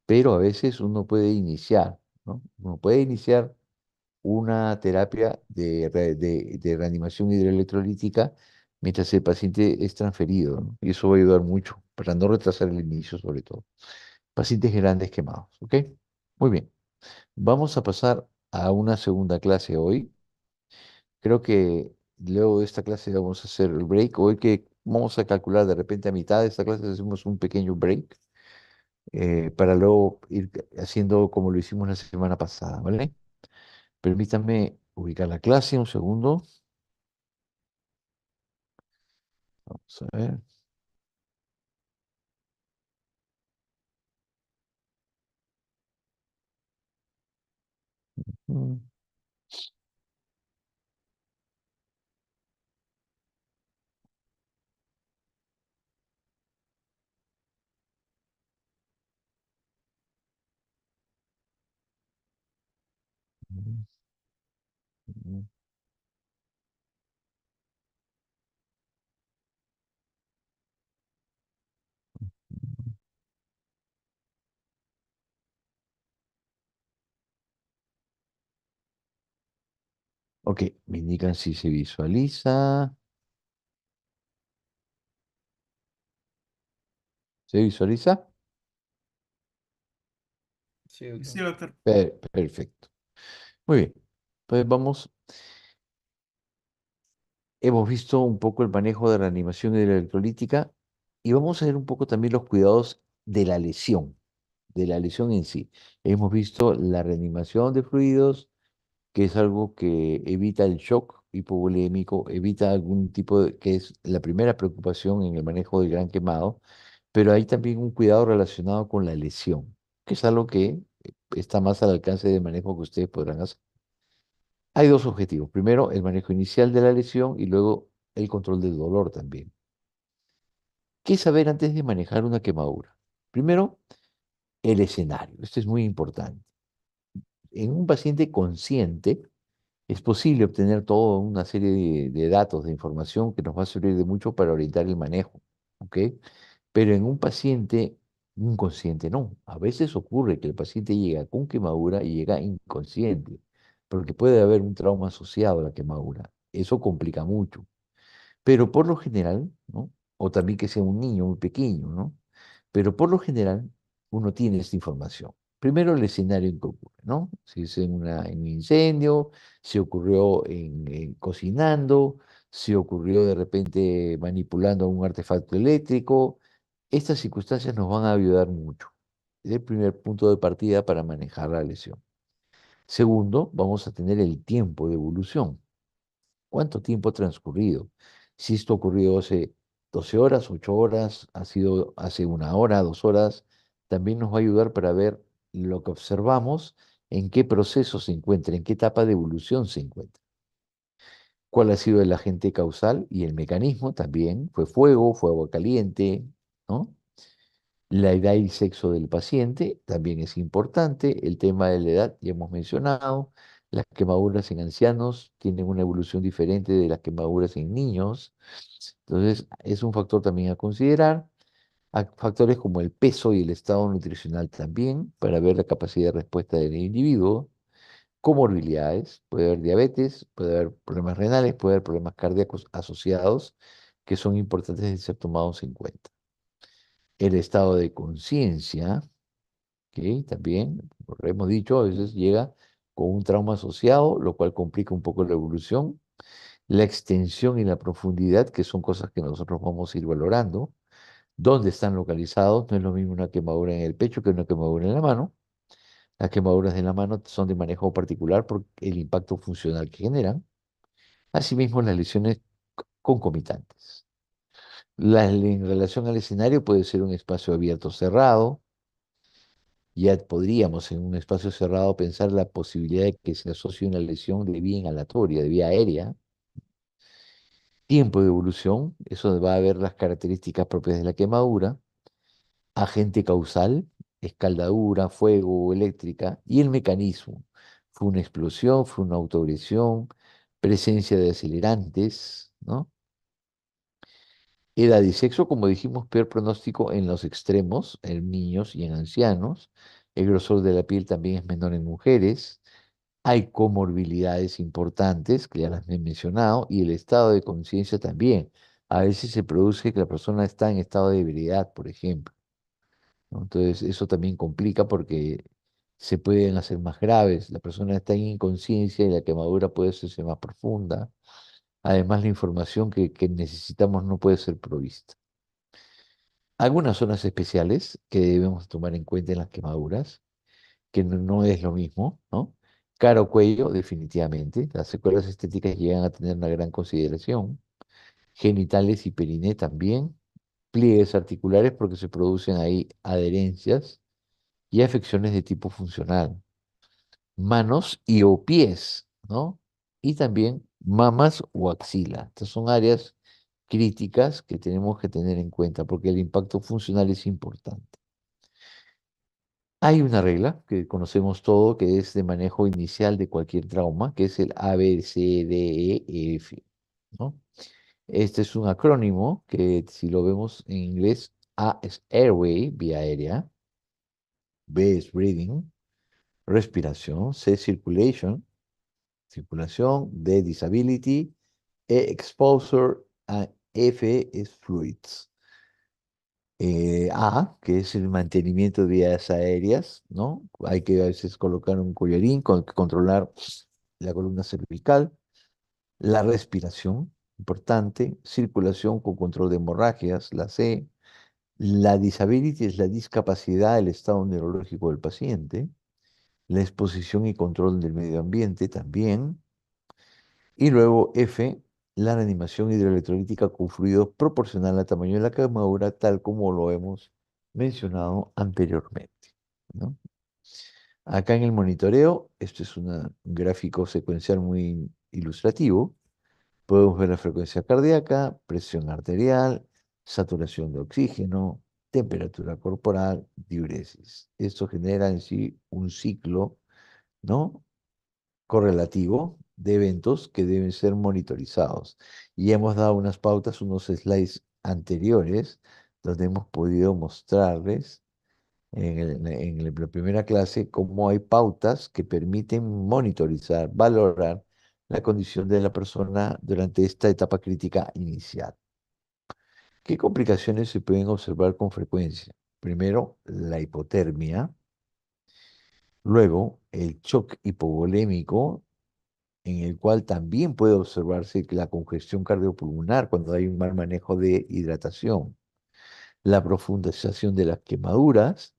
pero a veces uno puede iniciar, ¿no? Uno puede iniciar una terapia de reanimación hidroelectrolítica mientras el paciente es transferido, ¿no? Y eso va a ayudar mucho para no retrasar el inicio, sobre todo. Pacientes grandes quemados, ¿ok? Muy bien. Vamos a pasar a una segunda clase hoy. Creo que luego de esta clase vamos a hacer el break. Hoy que vamos a calcular de repente a mitad de esta clase hacemos un pequeño break para luego ir haciendo como lo hicimos la semana pasada, ¿vale? Permítanme ubicar la clase un segundo. Vamos a ver. Mm, mm, mm. Ok, me indican si se visualiza. ¿Se visualiza? Sí, doctor. Sí, doctor. Perfecto. Muy bien. Pues vamos. Hemos visto un poco el manejo de reanimación hidroelectrolítica y vamos a ver un poco también los cuidados de la lesión en sí. Hemos visto la reanimación de fluidos, que es algo que evita el shock hipovolémico, evita algún tipo de, que es la primera preocupación en el manejo del gran quemado, pero hay también un cuidado relacionado con la lesión, que es algo que está más al alcance de manejo que ustedes podrán hacer. Hay dos objetivos. Primero, el manejo inicial de la lesión y luego el control del dolor también. ¿Qué saber antes de manejar una quemadura? Primero, el escenario. Esto es muy importante. En un paciente consciente es posible obtener toda una serie de datos, de información que nos va a servir de mucho para orientar el manejo, ¿ok? Pero en un paciente inconsciente no. A veces ocurre que el paciente llega con quemadura y llega inconsciente, porque puede haber un trauma asociado a la quemadura. Eso complica mucho. Pero por lo general, ¿no? O también que sea un niño muy pequeño, ¿no? Pero por lo general, uno tiene esta información. Primero, el escenario en que ocurre, ¿no? Si es en un incendio, si ocurrió cocinando, si ocurrió de repente manipulando un artefacto eléctrico. Estas circunstancias nos van a ayudar mucho. Es el primer punto de partida para manejar la lesión. Segundo, vamos a tener el tiempo de evolución. ¿Cuánto tiempo ha transcurrido? Si esto ocurrió hace 12 horas, 8 horas, ha sido hace una hora, 2 horas, también nos va a ayudar para ver lo que observamos, en qué proceso se encuentra, en qué etapa de evolución se encuentra. ¿Cuál ha sido el agente causal y el mecanismo también? Fue agua caliente, ¿no? La edad y sexo del paciente también es importante. El tema de la edad ya hemos mencionado. Las quemaduras en ancianos tienen una evolución diferente de las quemaduras en niños. Entonces, es un factor también a considerar. Factores como el peso y el estado nutricional también, para ver la capacidad de respuesta del individuo. Comorbilidades, puede haber diabetes, puede haber problemas renales, puede haber problemas cardíacos asociados que son importantes de ser tomados en cuenta. El estado de conciencia, que también, como hemos dicho, a veces llega con un trauma asociado, lo cual complica un poco la evolución. La extensión y la profundidad, que son cosas que nosotros vamos a ir valorando. ¿Dónde están localizados? No es lo mismo una quemadura en el pecho que una quemadura en la mano. Las quemaduras de la mano son de manejo particular por el impacto funcional que generan. Asimismo, las lesiones concomitantes. En relación al escenario puede ser un espacio abierto o cerrado. Ya podríamos en un espacio cerrado pensar la posibilidad de que se asocie una lesión de vía inhalatoria, de vía aérea. Tiempo de evolución, eso va a ver las características propias de la quemadura. Agente causal, escaldadura, fuego, eléctrica. Y el mecanismo, fue una explosión, fue una autoagresión, presencia de acelerantes, ¿no? Edad y sexo, como dijimos, peor pronóstico en los extremos, en niños y en ancianos. El grosor de la piel también es menor en mujeres. Hay comorbilidades importantes, que ya las he mencionado, y el estado de conciencia también. A veces se produce que la persona está en estado de ebriedad, por ejemplo, ¿no? Entonces, eso también complica porque se pueden hacer más graves. La persona está en inconsciencia y la quemadura puede hacerse más profunda. Además, la información que necesitamos no puede ser provista. Algunas zonas especiales que debemos tomar en cuenta en las quemaduras, que no es lo mismo, ¿no? Cara o cuello, definitivamente. Las secuelas estéticas llegan a tener una gran consideración. Genitales y periné también. Pliegues articulares porque se producen ahí adherencias y afecciones de tipo funcional. Manos y o pies, ¿no? Y también mamas o axila. Estas son áreas críticas que tenemos que tener en cuenta porque el impacto funcional es importante. Hay una regla que conocemos todo, que es de manejo inicial de cualquier trauma, que es el ABCDEF, ¿no? Este es un acrónimo que si lo vemos en inglés, A es airway, vía aérea, B es breathing, respiración, C circulation, circulación, D disability, E exposure, F es fluids. A, que es el mantenimiento de vías aéreas, ¿no? Hay que a veces colocar un collarín con que controlar la columna cervical, la respiración, importante, circulación con control de hemorragias, la C, la disability es la discapacidad del estado neurológico del paciente, la exposición y control del medio ambiente también, y luego F, la reanimación hidroelectrolítica con fluido proporcional al tamaño de la quemadura, tal como lo hemos mencionado anteriormente, ¿no? Acá en el monitoreo, esto es un gráfico secuencial muy ilustrativo. Podemos ver la frecuencia cardíaca, presión arterial, saturación de oxígeno, temperatura corporal, diuresis. Esto genera en sí un ciclo, ¿no? Correlativo de eventos que deben ser monitorizados. Y hemos dado unas pautas, unos slides anteriores, donde hemos podido mostrarles la primera clase cómo hay pautas que permiten monitorizar, valorar la condición de la persona durante esta etapa crítica inicial. ¿Qué complicaciones se pueden observar con frecuencia? Primero, la hipotermia. Luego, el shock hipovolémico, en el cual también puede observarse que la congestión cardiopulmonar cuando hay un mal manejo de hidratación, la profundización de las quemaduras,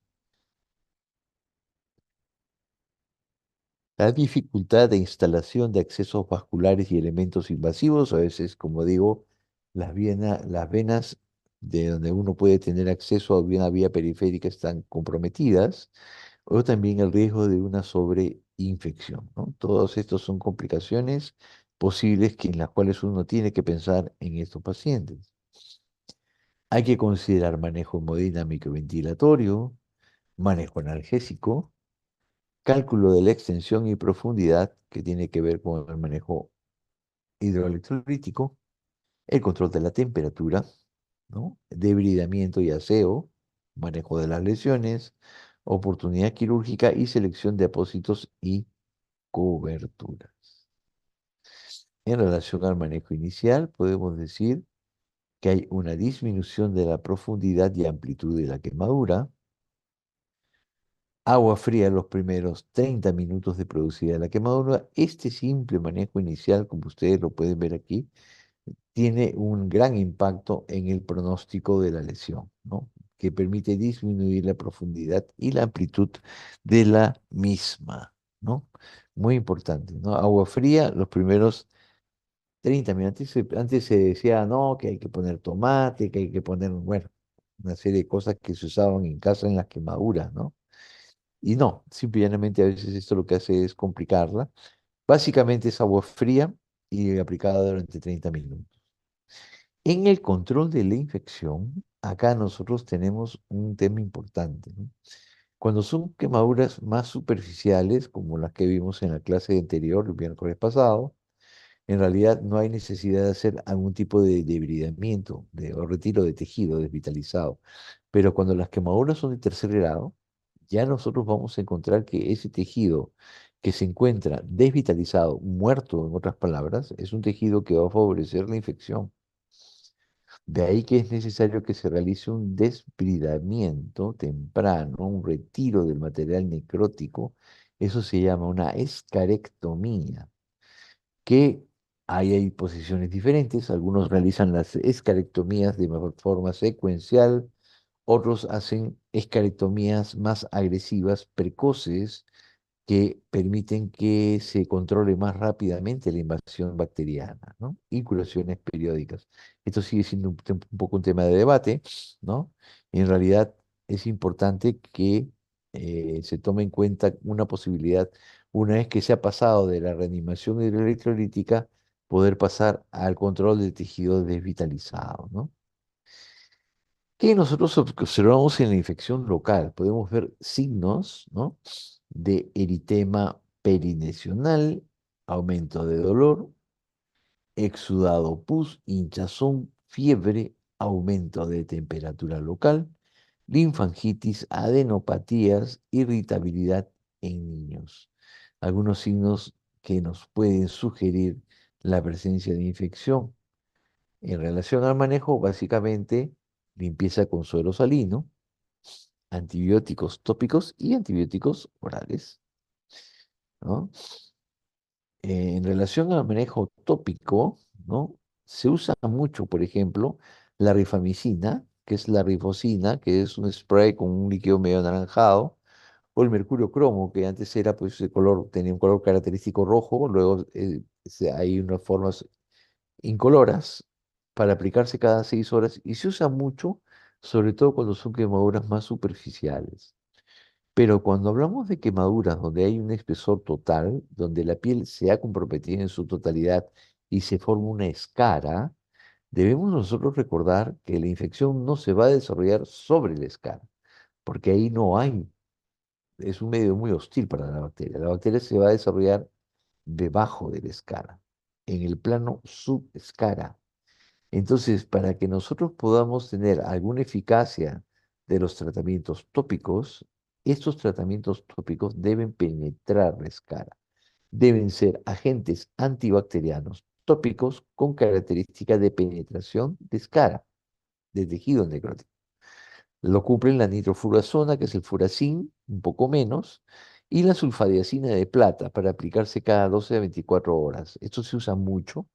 la dificultad de instalación de accesos vasculares y elementos invasivos, a veces, como digo, las venas de donde uno puede tener acceso a una vía periférica están comprometidas, o también el riesgo de una sobreinfección, ¿no? Todos estos son complicaciones posibles en las cuales uno tiene que pensar en estos pacientes. Hay que considerar manejo hemodinámico y ventilatorio, manejo analgésico, cálculo de la extensión y profundidad, que tiene que ver con el manejo hidroelectrolítico, el control de la temperatura, ¿no? Debridamiento y aseo, manejo de las lesiones, oportunidad quirúrgica y selección de apósitos y coberturas. En relación al manejo inicial, podemos decir que hay una disminución de la profundidad y amplitud de la quemadura, agua fría los primeros 30 minutos de producida la quemadura. Este simple manejo inicial, como ustedes lo pueden ver aquí, tiene un gran impacto en el pronóstico de la lesión, ¿no? Que permite disminuir la profundidad y la amplitud de la misma, ¿no? Muy importante, ¿no? Agua fría los primeros 30 minutos. Antes se decía, no, que hay que poner tomate, que hay que poner, bueno, una serie de cosas que se usaban en casa en las quemaduras, ¿no? Y no, simplemente a veces esto lo que hace es complicarla. Básicamente es agua fría y aplicada durante 30 minutos. En el control de la infección, acá nosotros tenemos un tema importante, ¿no? Cuando son quemaduras más superficiales, como las que vimos en la clase anterior, el miércoles pasado, En realidad no hay necesidad de hacer algún tipo de debridamiento o retiro de tejido desvitalizado. Pero cuando las quemaduras son de tercer grado, ya nosotros vamos a encontrar que ese tejido que se encuentra desvitalizado, muerto en otras palabras, es un tejido que va a favorecer la infección. De ahí que es necesario que se realice un desbridamiento temprano, un retiro del material necrótico. Eso se llama una escarectomía, que ahí hay posiciones diferentes. Algunos realizan las escarectomías de mejor forma secuencial, otros hacen escarectomías más agresivas, precoces, que permiten que se controle más rápidamente la invasión bacteriana, ¿no? Y curaciones periódicas. Esto sigue siendo un poco un tema de debate, ¿no? En realidad es importante que se tome en cuenta una posibilidad, una vez que se ha pasado de la reanimación hidroelectrolítica, poder pasar al control del tejido desvitalizado, ¿no? Que nosotros observamos en la infección local, podemos ver signos, ¿no? De eritema perinesional, aumento de dolor, exudado pus, hinchazón, fiebre, aumento de temperatura local, linfangitis, adenopatías, irritabilidad en niños. Algunos signos que nos pueden sugerir la presencia de infección. En relación al manejo, básicamente limpieza con suero salino, antibióticos tópicos y antibióticos orales, ¿no? En relación al manejo tópico, ¿no? Se usa mucho, por ejemplo, la rifamicina, que es la rifocina, que es un spray con un líquido medio anaranjado, o el mercurio cromo, que antes era, pues, de color, tenía un color característico rojo, luego hay unas formas incoloras para aplicarse cada 6 horas y se usa mucho, sobre todo cuando son quemaduras más superficiales. Pero cuando hablamos de quemaduras donde hay un espesor total, donde la piel se ha comprometido en su totalidad y se forma una escara, debemos nosotros recordar que la infección no se va a desarrollar sobre la escara, porque ahí no hay, es un medio muy hostil para la bacteria. La bacteria se va a desarrollar debajo de la escara, en el plano subescara. Entonces, para que nosotros podamos tener alguna eficacia de los tratamientos tópicos, estos tratamientos tópicos deben penetrar la escara. Deben ser agentes antibacterianos tópicos con características de penetración de escara, de tejido necrótico. Lo cumplen la nitrofurazona, que es el furacin, un poco menos, y la sulfadiazina de plata para aplicarse cada 12 a 24 horas. Esto se usa mucho.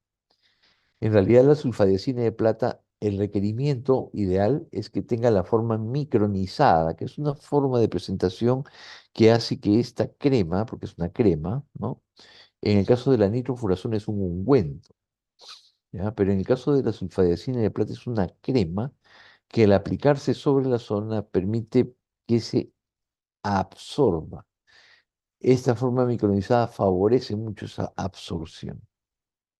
En realidad, la sulfadiazina de plata, el requerimiento ideal es que tenga la forma micronizada, que es una forma de presentación que hace que esta crema, porque es una crema, ¿no? En el caso de la nitrofurazona es un ungüento, ¿ya? Pero en el caso de la sulfadiazina de plata es una crema que al aplicarse sobre la zona permite que se absorba. Esta forma micronizada favorece mucho esa absorción.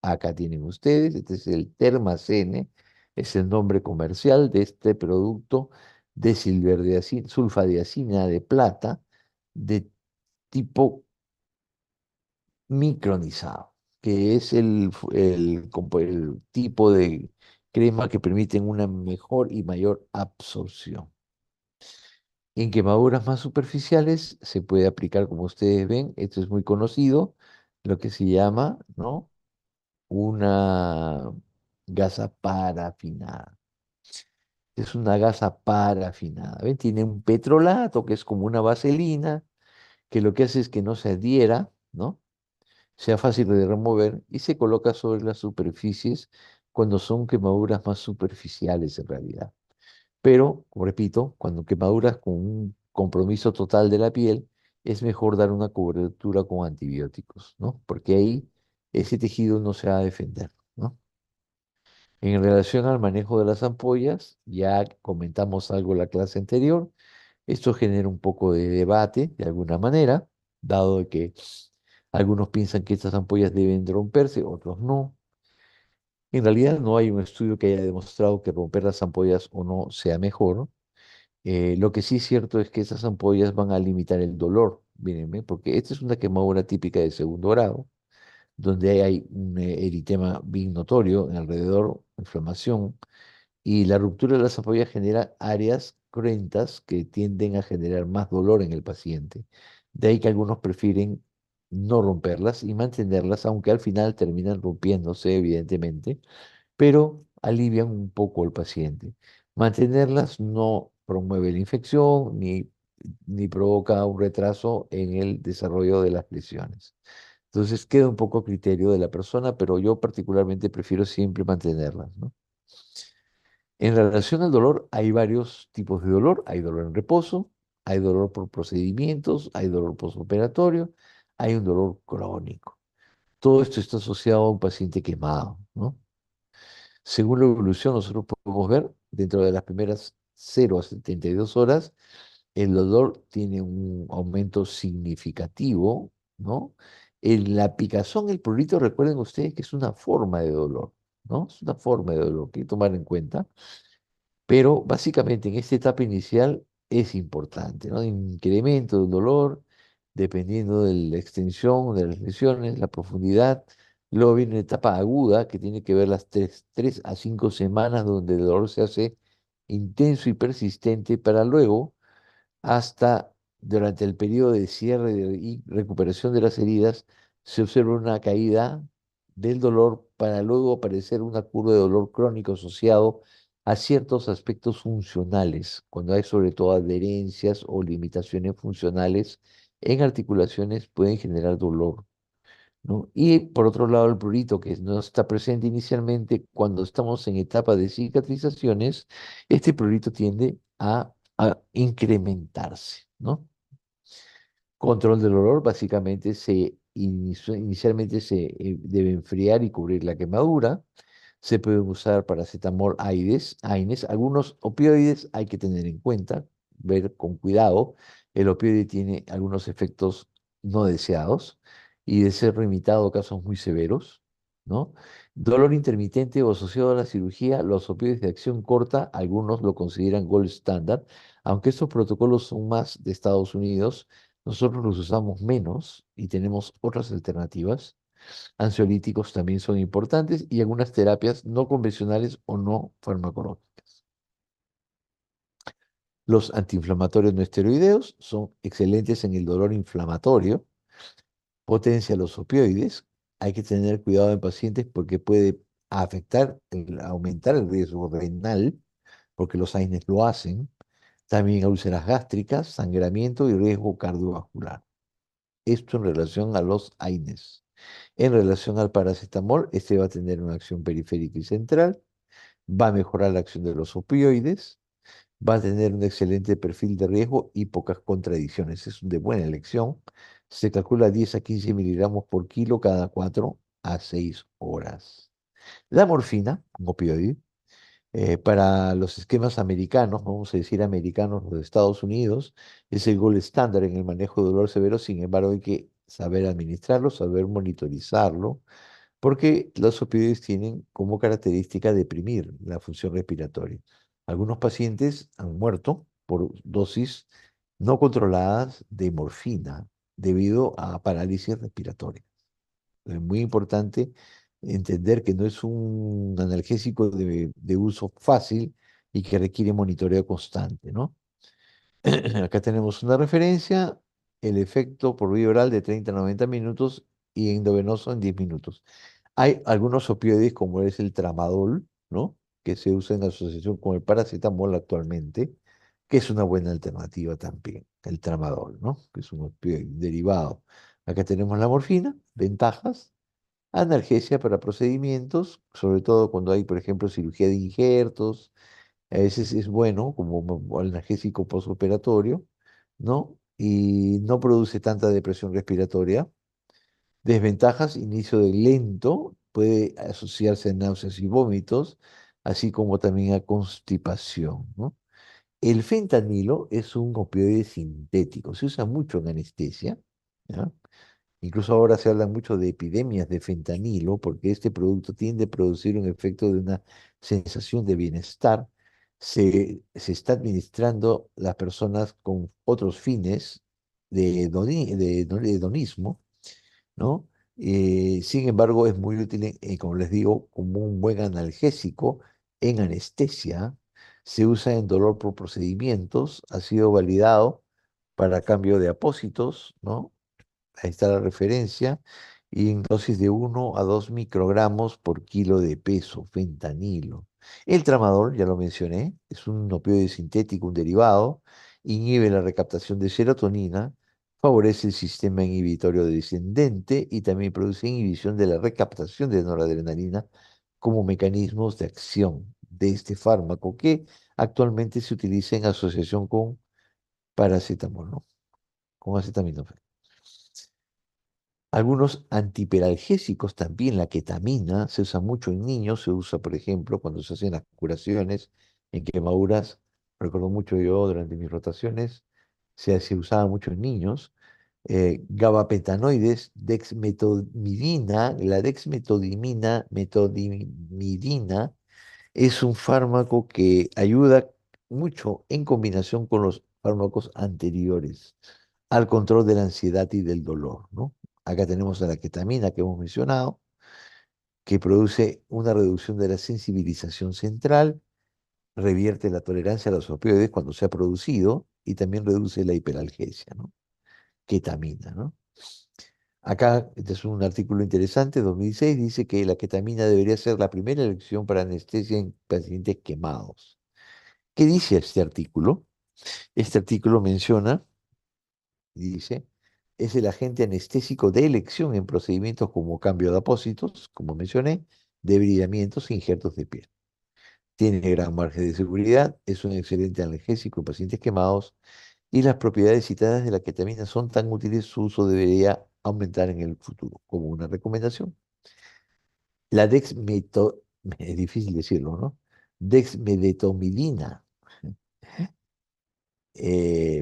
Acá tienen ustedes, este es el Termacene, es el nombre comercial de este producto de sulfadiazina de plata de tipo micronizado, que es el tipo de crema que permiten una mejor y mayor absorción. En quemaduras más superficiales se puede aplicar, como ustedes ven, esto es muy conocido, lo que se llama, ¿no? Una gasa parafinada. Es una gasa parafinada. ¿Ven? Tiene un petrolato que es como una vaselina, que lo que hace es que no se adhiera, ¿no? Sea fácil de remover y se coloca sobre las superficies cuando son quemaduras más superficiales en realidad. Pero, como repito, cuando quemaduras con un compromiso total de la piel, es mejor dar una cobertura con antibióticos, ¿no? Porque ahí ese tejido no se va a defender, ¿no? En relación al manejo de las ampollas, ya comentamos algo en la clase anterior. Esto genera un poco de debate, de alguna manera, dado que algunos piensan que estas ampollas deben romperse, otros no. En realidad no hay un estudio que haya demostrado que romper las ampollas o no sea mejor. Lo que sí es cierto es que esas ampollas van a limitar el dolor, mírenme, porque esta es una quemadura típica de segundo grado, donde hay un eritema bien notorio en alrededor, inflamación, y la ruptura de las ampollas genera áreas cruentas que tienden a generar más dolor en el paciente. De ahí que algunos prefieren no romperlas y mantenerlas, aunque al final terminan rompiéndose, evidentemente, pero alivian un poco al paciente. Mantenerlas no promueve la infección ni provoca un retraso en el desarrollo de las lesiones. Entonces queda un poco a criterio de la persona, pero yo particularmente prefiero siempre mantenerlas, ¿no? En relación al dolor, hay varios tipos de dolor. Hay dolor en reposo, hay dolor por procedimientos, hay dolor postoperatorio, hay un dolor crónico. Todo esto está asociado a un paciente quemado, ¿no? Según la evolución, nosotros podemos ver dentro de las primeras 0 a 72 horas, el dolor tiene un aumento significativo, ¿no? En la picazón, el prurito, recuerden ustedes que es una forma de dolor, ¿no? Es una forma de dolor que hay que tomar en cuenta. Pero básicamente en esta etapa inicial es importante, ¿no? Incremento del dolor, dependiendo de la extensión de las lesiones, la profundidad. Luego viene la etapa aguda, que tiene que ver las 3 a 5 semanas, donde el dolor se hace intenso y persistente, para luego hasta durante el periodo de cierre y recuperación de las heridas, se observa una caída del dolor para luego aparecer una curva de dolor crónico asociado a ciertos aspectos funcionales, cuando hay sobre todo adherencias o limitaciones funcionales en articulaciones pueden generar dolor, ¿no? Y por otro lado, el prurito, que no está presente inicialmente cuando estamos en etapa de cicatrizaciones, este prurito tiende a incrementarse, ¿no? Control del olor, básicamente inicialmente se debe enfriar y cubrir la quemadura. Se pueden usar paracetamol, AINES. Algunos opioides hay que tener en cuenta, ver con cuidado. El opioide tiene algunos efectos no deseados y de ser limitado a casos muy severos, ¿no? Dolor intermitente o asociado a la cirugía, los opioides de acción corta, algunos lo consideran gold standard, aunque estos protocolos son más de Estados Unidos, nosotros los usamos menos y tenemos otras alternativas. Ansiolíticos también son importantes y algunas terapias no convencionales o no farmacológicas. Los antiinflamatorios no esteroideos son excelentes en el dolor inflamatorio, potencia los opioides. Hay que tener cuidado en pacientes porque puede aumentar el riesgo renal, porque los AINES lo hacen. También úlceras gástricas, sangramiento y riesgo cardiovascular. Esto en relación a los AINES. En relación al paracetamol, este va a tener una acción periférica y central, va a mejorar la acción de los opioides, va a tener un excelente perfil de riesgo y pocas contradicciones. Es de buena elección. Se calcula 10 a 15 miligramos por kilo cada 4 a 6 horas. La morfina, un opioide, para los esquemas americanos, vamos a decir americanos, los de Estados Unidos, es el gold estándar en el manejo de dolor severo. Sin embargo, hay que saber administrarlo, saber monitorizarlo, porque los opioides tienen como característica deprimir la función respiratoria. Algunos pacientes han muerto por dosis no controladas de morfina debido a parálisis respiratoria. Es muy importante entender que no es un analgésico de uso fácil y que requiere monitoreo constante, ¿no? Acá tenemos una referencia, el efecto por vía oral de 30 a 90 minutos y endovenoso en 10 minutos. Hay algunos opioides como es el tramadol, ¿no? Que se usa en asociación con el paracetamol actualmente, que es una buena alternativa también, el tramadol, ¿no? Que es un opioide derivado. Acá tenemos la morfina, ventajas, analgesia para procedimientos, sobre todo cuando hay, por ejemplo, cirugía de injertos. A veces es bueno como analgésico postoperatorio, ¿no? Y no produce tanta depresión respiratoria. Desventajas: inicio de lento, puede asociarse a náuseas y vómitos, así como también a constipación, ¿no? El fentanilo es un opioide sintético, se usa mucho en anestesia, ¿ya? Incluso ahora se habla mucho de epidemias de fentanilo porque este producto tiende a producir un efecto de una sensación de bienestar. Se está administrando las personas con otros fines de hedonismo, ¿no? Sin embargo, es muy útil, como les digo, como un buen analgésico en anestesia. Se usa en dolor por procedimientos, ha sido validado para cambio de apósitos, ¿no? Ahí está la referencia. Y en dosis de 1 a 2 microgramos por kilo de peso, fentanilo. El tramadol, ya lo mencioné, es un opioide sintético, un derivado, inhibe la recaptación de serotonina, favorece el sistema inhibitorio descendente y también produce inhibición de la recaptación de noradrenalina como mecanismos de acción de este fármaco que actualmente se utiliza en asociación con paracetamol, ¿no? Con acetaminofén. Algunos antiperalgésicos también, la ketamina, se usa mucho en niños, se usa, por ejemplo, cuando se hacen las curaciones en quemaduras. Recuerdo mucho yo durante mis rotaciones, se usaba mucho en niños. Gabapentanoides, dexmedetomidina, la metodimidina es un fármaco que ayuda mucho en combinación con los fármacos anteriores al control de la ansiedad y del dolor, ¿no? Acá tenemos a la ketamina que hemos mencionado, que produce una reducción de la sensibilización central, revierte la tolerancia a los opioides cuando se ha producido y también reduce la hiperalgesia, ¿no? Ketamina, ¿no? Acá, este es un artículo interesante, 2006, dice que la ketamina debería ser la primera elección para anestesia en pacientes quemados. ¿Qué dice este artículo? Este artículo menciona, dice, es el agente anestésico de elección en procedimientos como cambio de apósitos, como mencioné, debridamientos e injertos de piel. Tiene gran margen de seguridad, es un excelente analgésico en pacientes quemados y las propiedades citadas de la ketamina son tan útiles, su uso debería aumentar en el futuro, como una recomendación. La es difícil decirlo, ¿no? Dexmedetomidina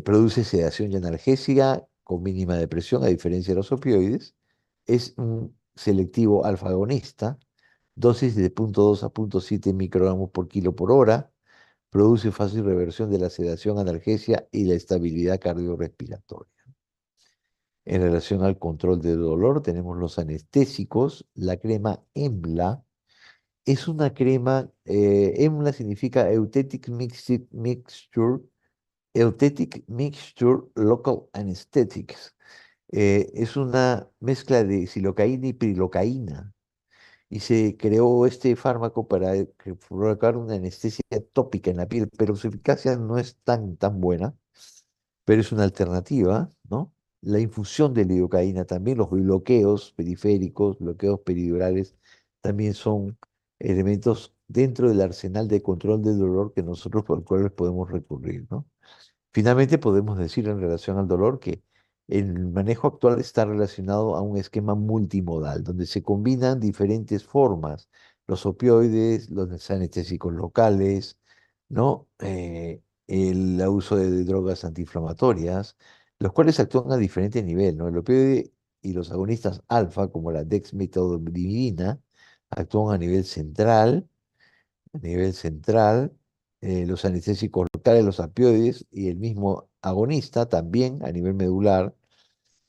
produce sedación y analgésica con mínima depresión, a diferencia de los opioides. Es un selectivo alfa-agonista, dosis de 0,2 a 0,7 microgramos por kilo por hora. Produce fácil reversión de la sedación, analgesia y la estabilidad cardiorrespiratoria. En relación al control del dolor, tenemos los anestésicos. La crema EMLA es una crema, EMLA significa Euthetic Mixture Local Anesthetics. Es una mezcla de silocaína y prilocaína. Y se creó este fármaco para provocar una anestesia tópica en la piel, pero su eficacia no es tan buena, pero es una alternativa, ¿no? La infusión de lidocaína también, los bloqueos periféricos, bloqueos peridurales, también son elementos dentro del arsenal de control del dolor que nosotros por los cuales podemos recurrir, ¿no? Finalmente, podemos decir en relación al dolor que el manejo actual está relacionado a un esquema multimodal, donde se combinan diferentes formas, los opioides, los anestésicos locales, ¿no? El uso de drogas antiinflamatorias, los cuales actúan a diferente nivel, ¿no? El opioide y los agonistas alfa, como la dexmedetomidina, actúan a nivel central, los anestésicos locales, los opioides y el mismo agonista también a nivel medular.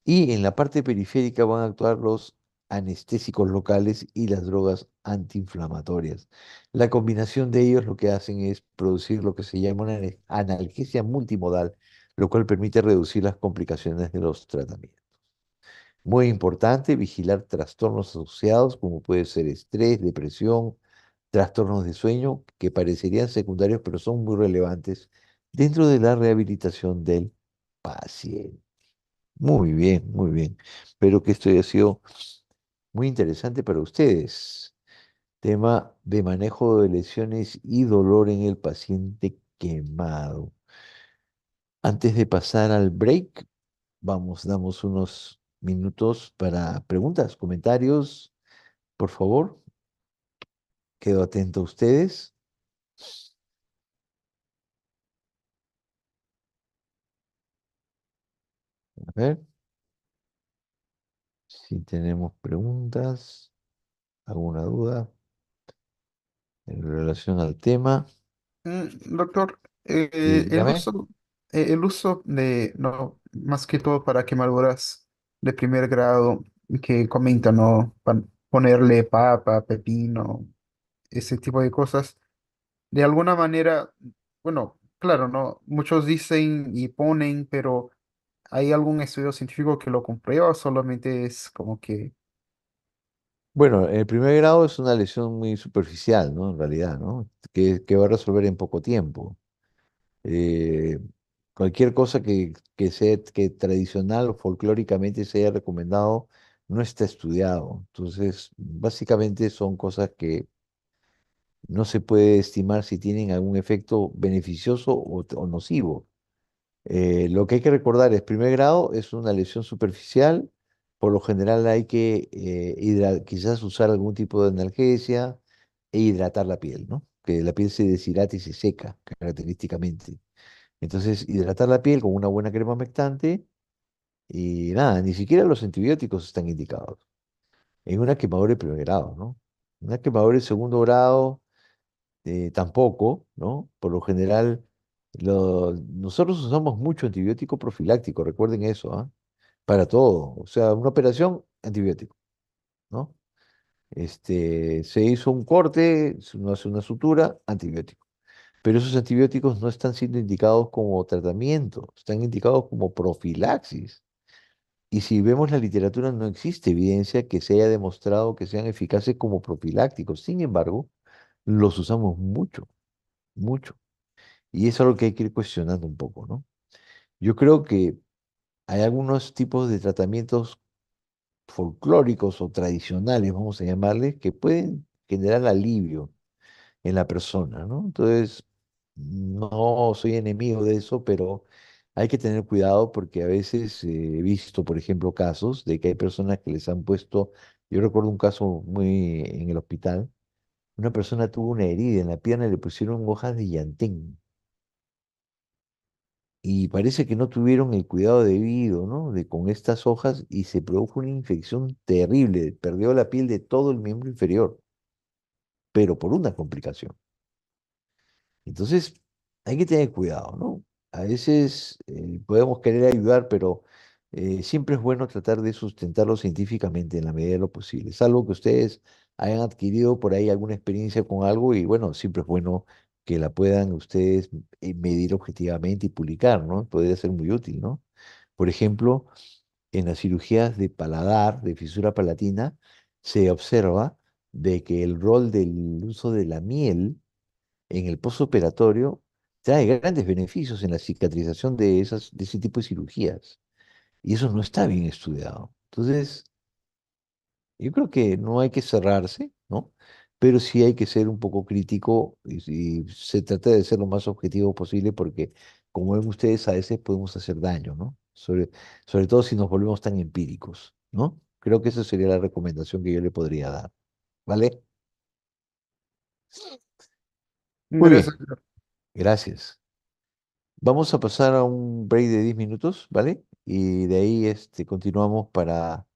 Y en la parte periférica van a actuar los anestésicos locales y las drogas antiinflamatorias. La combinación de ellos lo que hacen es producir lo que se llama una analgesia multimodal, lo cual permite reducir las complicaciones de los tratamientos. Muy importante vigilar trastornos asociados como puede ser estrés, depresión, trastornos de sueño que parecerían secundarios pero son muy relevantes dentro de la rehabilitación del paciente. Muy bien, muy bien. Espero que esto haya sido muy interesante para ustedes. Tema de manejo de lesiones y dolor en el paciente quemado. Antes de pasar al break, damos unos minutos para preguntas, comentarios, por favor. Quedo atento a ustedes. A ver si tenemos preguntas, alguna duda en relación al tema. Doctor, Dígame. el uso de, no, más que todo para quemaduras de primer grado, que comentan, ¿no? Ponerle papa, pepino, ese tipo de cosas. De alguna manera, bueno, claro, ¿no? Muchos dicen y ponen, pero ¿hay algún estudio científico que lo comprueba o solamente es como que... Bueno, el primer grado es una lesión muy superficial, ¿no? En realidad, ¿no? Que va a resolver en poco tiempo. Eh, Cualquier cosa que sea que tradicional o folclóricamente se haya recomendado no está estudiado. Entonces, básicamente son cosas que no se puede estimar si tienen algún efecto beneficioso o nocivo. Lo que hay que recordar es, primer grado es una lesión superficial, por lo general hay que quizás usar algún tipo de analgesia e hidratar la piel, ¿no? Que la piel se deshidrate y se seca característicamente. Entonces, hidratar la piel con una buena crema humectante y nada, ni siquiera los antibióticos están indicados. En una quemadura de primer grado, ¿no? Una quemadura de segundo grado tampoco, ¿no? Por lo general, nosotros usamos mucho antibiótico profiláctico, recuerden eso, ¿ah? Para todo. O sea, una operación, antibiótico, ¿no? Se hizo un corte, uno hace una sutura, antibiótico. Pero esos antibióticos no están siendo indicados como tratamiento, están indicados como profilaxis. Y si vemos la literatura, no existe evidencia que se haya demostrado que sean eficaces como profilácticos. Sin embargo, los usamos mucho, mucho. Y eso es algo que hay que ir cuestionando un poco, ¿no? Yo creo que hay algunos tipos de tratamientos folclóricos o tradicionales, vamos a llamarles, que pueden generar alivio en la persona, ¿no? Entonces, no soy enemigo de eso, pero hay que tener cuidado porque a veces he visto, por ejemplo, casos de que hay personas que les han puesto, yo recuerdo un caso muy en el hospital, una persona tuvo una herida en la pierna y le pusieron hojas de llantén y parece que no tuvieron el cuidado debido, ¿no? De con estas hojas y se produjo una infección terrible, perdió la piel de todo el miembro inferior, pero por una complicación. Entonces, hay que tener cuidado, ¿no? A veces podemos querer ayudar, pero siempre es bueno tratar de sustentarlo científicamente en la medida de lo posible. Salvo que ustedes hayan adquirido por ahí alguna experiencia con algo y bueno, siempre es bueno que la puedan ustedes medir objetivamente y publicar, ¿no? Podría ser muy útil, ¿no? Por ejemplo, en las cirugías de paladar, de fisura palatina, se observa de que el rol del uso de la miel en el postoperatorio trae grandes beneficios en la cicatrización de ese tipo de cirugías. Y eso no está bien estudiado. Entonces, yo creo que no hay que cerrarse, ¿no? Pero sí hay que ser un poco crítico y se trata de ser lo más objetivo posible porque, como ven ustedes, a veces podemos hacer daño, ¿no? Sobre todo si nos volvemos tan empíricos, ¿no? Creo que esa sería la recomendación que yo le podría dar, ¿vale? Muy Gracias. bien, gracias. Vamos a pasar a un break de 10 minutos, ¿vale? Y de ahí continuamos para